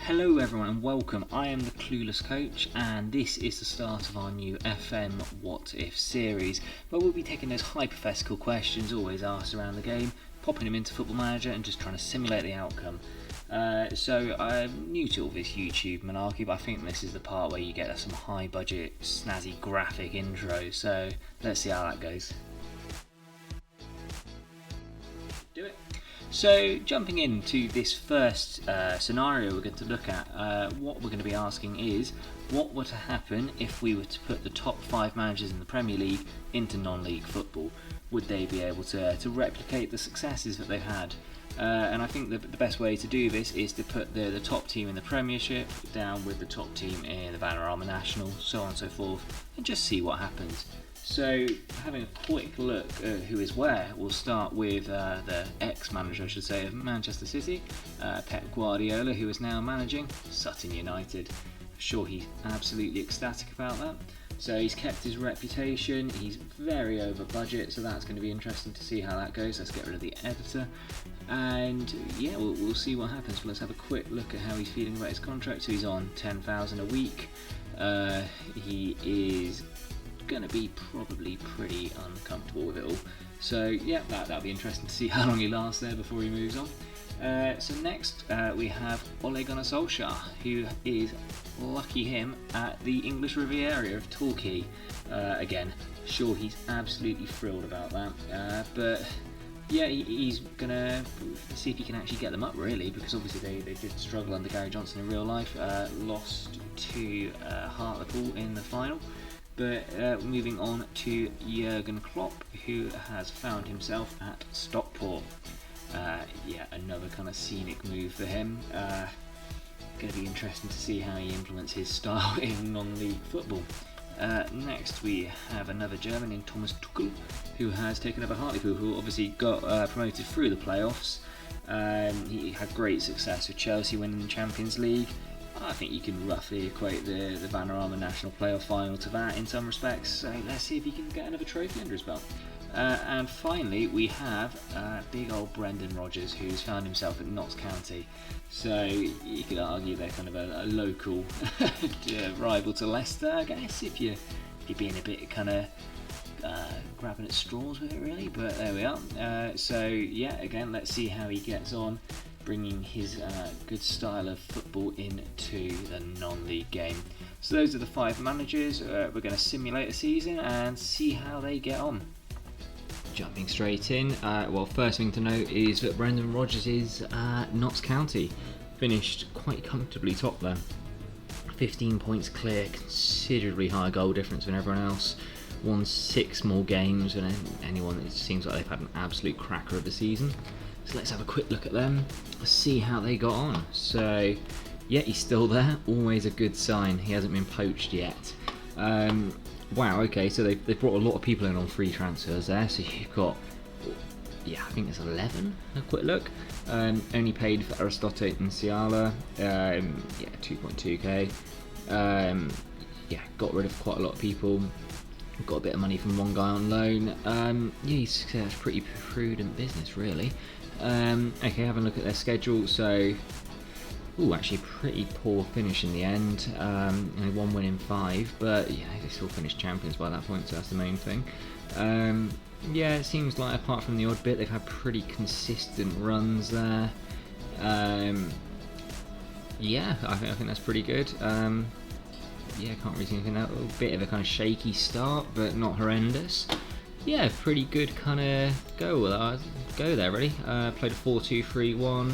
Hello everyone and welcome. I am the Clueless Coach and this is the start of our new FM What If series where we'll be taking those hypothetical questions always asked around the game, popping them into Football Manager and just trying to simulate the outcome. So I'm new to all this YouTube malarkey, but I think this is the part where you get some high budget snazzy graphic intro, so let's see how that goes. Do it. So jumping into this first scenario we're going to look at, what we're going to be asking is what were to happen if we were to put the top 5 managers in the Premier League into non-league football? Would they be able to replicate the successes that they've had? And I think the best way to do this is to put the top team in the Premiership down with the top team in the Vanarama National, so on and so forth, and just see what happens. So, having a quick look at who is where, we'll start with the ex-manager, I should say, of Manchester City, Pep Guardiola, who is now managing Sutton United. I'm sure he's absolutely ecstatic about that. So he's kept his reputation, he's very over budget, so that's going to be interesting to see how that goes. Let's get rid of the editor. And yeah, we'll see what happens. But let's have a quick look at how he's feeling about his contract. So he's on $10,000 a week. He is going to be probably pretty uncomfortable with it all. So yeah, that'll be interesting to see how long he lasts there before he moves on. So next we have Ole Gunnar Solskjaer, who is, lucky him, at the English Riviera of Torquay. Again, sure he's absolutely thrilled about that, but yeah, he's gonna see if he can actually get them up, really, because obviously they did struggle under Gary Johnson in real life, lost to Hartlepool in the final. But moving on to Jurgen Klopp, who has found himself at Stockport. Yeah, another kind of scenic move for him. Going to be interesting to see how he implements his style in non-league football. Next we have another German in Thomas Tuchel, who has taken over Hartlepool, who obviously got promoted through the playoffs. He had great success with Chelsea winning the Champions League. I think you can roughly equate the Vanarama National Playoff Final to that in some respects, so let's see if he can get another trophy under his belt. And finally we have big old Brendan Rodgers, who's found himself at Notts County. So you could argue they're kind of a local rival to Leicester, I guess, if you're being a bit kind of grabbing at straws with it, really, but there we are. So yeah, again, let's see how he gets on bringing his good style of football into the non-league game. So those are the 5 managers. We're going to simulate a season and see how they get on. Jumping straight in, well, first thing to note is that Brendan Rodgers is Notts County, finished quite comfortably top there. 15 points clear, considerably higher goal difference than everyone else, won 6 more games than anyone. It seems like they've had an absolute cracker of the season. So let's have a quick look at them, see how they got on. So yeah, he's still there, always a good sign. He hasn't been poached yet. Wow, okay, so they've brought a lot of people in on free transfers there. So you've got, yeah, I think it's 11, a quick look. Only paid for Aristote and Ciala, yeah, 2.2k. Yeah, got rid of quite a lot of people. Got a bit of money from one guy on loan. Yeah, he's pretty prudent business, really. Okay, having a look at their schedule. So, actually pretty poor finish in the end. Only 1 win in 5, but yeah, they still finished champions by that point, so that's the main thing. Yeah, it seems like apart from the odd bit, they've had pretty consistent runs there. Yeah, I think that's pretty good. Yeah, can't really see anything else. A bit of a kind of shaky start, but not horrendous. Yeah, pretty good kind of go there, really. Played a 4-2-3-1.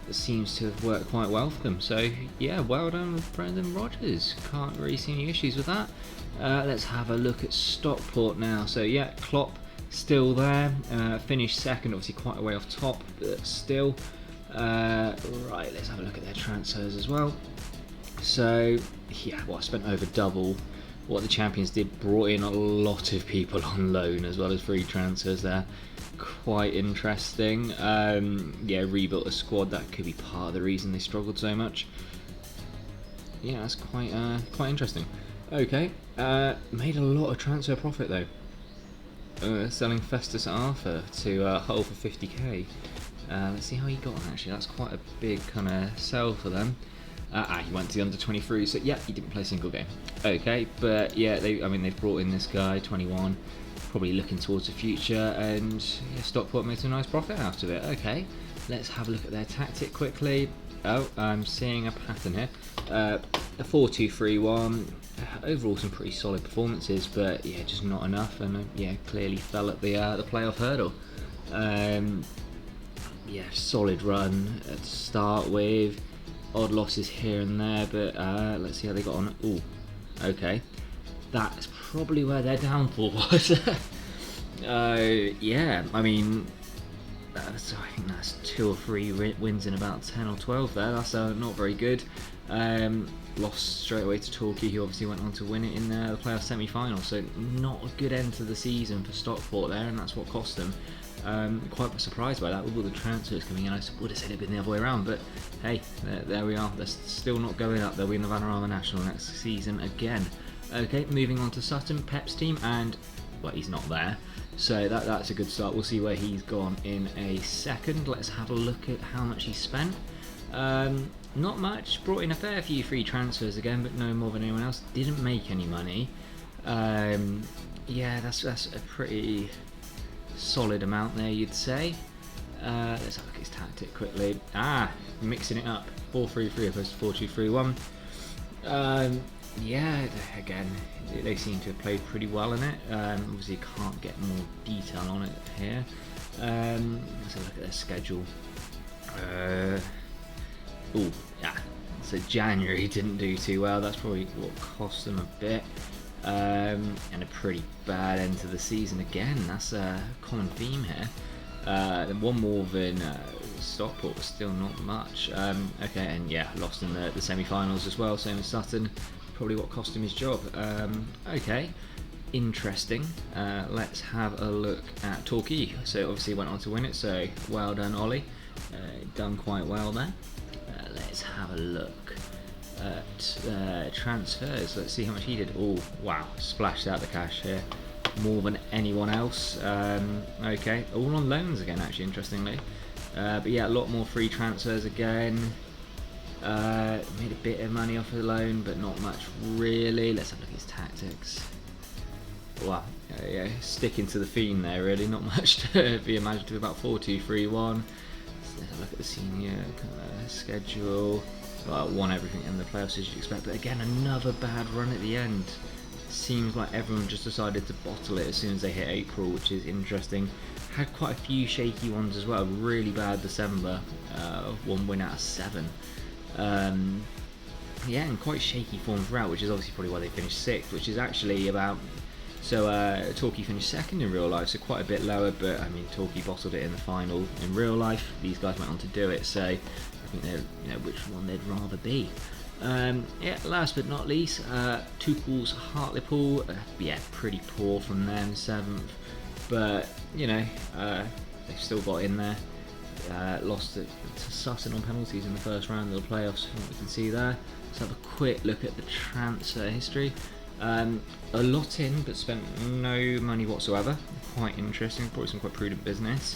Seems to have worked quite well for them. So yeah, well done, Brendan Rodgers. Can't really see any issues with that. Let's have a look at Stockport now. So yeah, Klopp still there. Finished second, obviously quite a way off top, but still. Right, let's have a look at their transfers as well. So yeah, well, I spent over double what the champions did. Brought in a lot of people on loan as well as free transfers there. Quite interesting. Yeah, rebuilt a squad. That could be part of the reason they struggled so much. Yeah, that's quite interesting. Okay, made a lot of transfer profit though. Selling Festus Arthur to Hull for 50k. Let's see how he got on, actually. That's quite a big kind of sell for them. He went to the under-23, so yeah, he didn't play a single game. Okay, but yeah, they've brought in this guy, 21, probably looking towards the future, and yeah, Stockport made some nice profit out of it. Okay, let's have a look at their tactic quickly. Oh, I'm seeing a pattern here. A 4-2-3-1. Overall, some pretty solid performances, but yeah, just not enough, and yeah, clearly fell at the playoff hurdle. Yeah, solid run to start with. Odd losses here and there, but let's see how they got on. Ooh, okay. That's probably where their downfall was. Yeah, I mean, I think that's 2 or 3 wins in about 10 or 12 there. That's not very good. Lost straight away to Torquay, who obviously went on to win it in the playoff semi-final. So not a good end to the season for Stockport there, and that's what cost them. Quite surprised by that with all the transfers coming in. I would have said it'd been the other way around, but hey, there we are. They're still not going up. They'll win the Vanarama National next season again. Okay, moving on to Sutton, Pep's team, and well, he's not there, so that's a good start. We'll see where he's gone in a second. Let's have a look at how much he spent. Not much. Brought in a fair few free transfers again, but no more than anyone else. Didn't make any money. Yeah, that's a pretty solid amount there, you'd say. Let's have a look at his tactic quickly. Mixing it up. 4-3-3 opposed to 4-2-3-1. Yeah, again, they seem to have played pretty well in it. Obviously, can't get more detail on it here. Let's have a look at their schedule. Yeah. So January didn't do too well. That's probably what cost them a bit. And a pretty bad end to the season again. That's a common theme here. One more than Stockport was still not much. Okay, and yeah, lost in the semi-finals as well, same as Sutton. Probably what cost him his job. Okay, interesting. Let's have a look at Torquay. So obviously went on to win it, so well done, Ollie. Done quite well there. Let's have a look at transfers. Let's see how much he did. Oh wow, splashed out the cash here, more than anyone else. Okay, all on loans again, actually, interestingly. But yeah, a lot more free transfers again. Made a bit of money off the loan, but not much really. Let's have a look at his tactics. Wow, yeah, sticking to the theme there, really. Not much to be imaginative about. 4-2-3-1. Let's have a look at the senior schedule. Well, won everything in the playoffs as you'd expect, but again, another bad run at the end. Seems like everyone just decided to bottle it as soon as they hit April, which is interesting. Had quite a few shaky ones as well. Really bad December, 1 win out of 7. Yeah, and quite shaky form throughout, which is obviously probably why they finished 6th, which is actually about... So Torquay finished 2nd in real life, so quite a bit lower, but I mean, Torquay bottled it in the final in real life. These guys went on to do it, so I think they're, you know, which one they'd rather be. Yeah, last but not least, Tuchel's Hartlepool. Yeah, pretty poor from them, 7th, but you know, they've still got in there. Lost to Sutton on penalties in the first round of the playoffs, from what we can see there. Let's have a quick look at the transfer history. A lot in, but spent no money whatsoever. Quite interesting, probably some quite prudent business.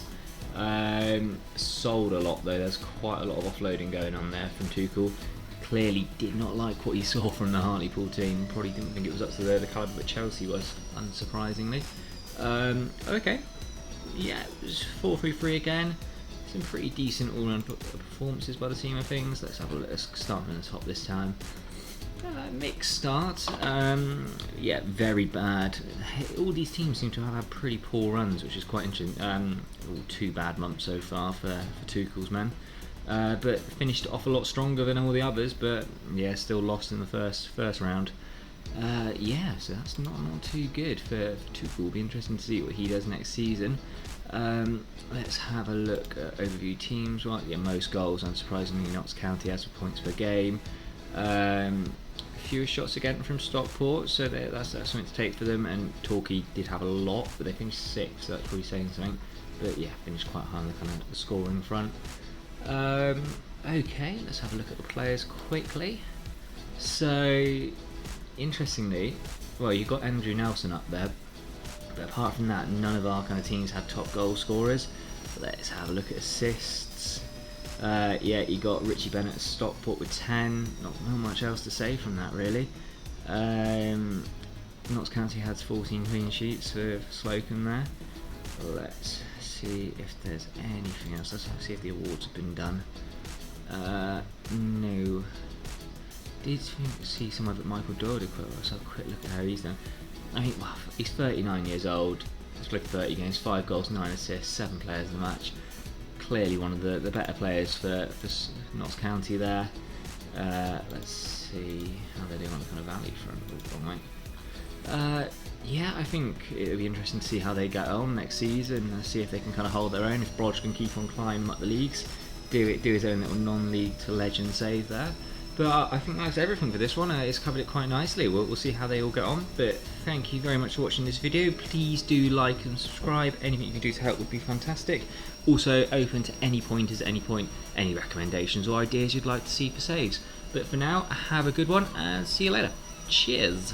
Sold a lot though, there's quite a lot of offloading going on there from Tuchel. Clearly did not like what he saw from the Hartlepool team, probably didn't think it was up to the calibre that Chelsea was, unsurprisingly. Okay, yeah, it was 4-3-3 again. Some pretty decent all-round performances by the team of things. Let's have a look, let's start from the top this time. Mixed start, yeah, very bad. All these teams seem to have had pretty poor runs, which is quite interesting. All 2 bad months so far for Tuchel's men, but finished off a lot stronger than all the others. But yeah, still lost in the first round. Yeah, so that's not too good for Tuchel. It'll be interesting to see what he does next season. Let's have a look at overview teams. Right, yeah, most goals, unsurprisingly, Notts County has for points per game. Fewer shots again from Stockport, so that's something to take for them. And Torquay did have a lot, but they finished 6th, so that's probably saying something. But yeah, finished quite high on the kind of the scoring front. Okay, let's have a look at the players quickly. So, interestingly, well, you've got Andrew Nelson up there, but apart from that, none of our kind of teams had top goal scorers. So let's have a look at assists. Yeah, you got Richie Bennett at Stockport with 10. Not much else to say from that, really. Notts County has 14 clean sheets for Slocum there. Let's see if there's anything else. Let's see if the awards have been done. No. Did see some of it Michael Doyle did quite well. Let's have a quick look at how he's done. I think, well, he's 39 years old. He's played 30 games, 5 goals, 9 assists, 7 players in the match. Clearly one of the better players for Notts County there. Let's see how they're doing on the kind of value front. Yeah, I think it'll be interesting to see how they get on next season and see if they can kind of hold their own. If Brodge can keep on climbing up the leagues, do his own little non-league to legend save there. But I think that's everything for this one. It's covered it quite nicely. We'll see how they all get on. But thank you very much for watching this video. Please do like and subscribe. Anything you can do to help would be fantastic. Also open to any pointers at any point, any recommendations or ideas you'd like to see for saves. But for now, have a good one and see you later. Cheers.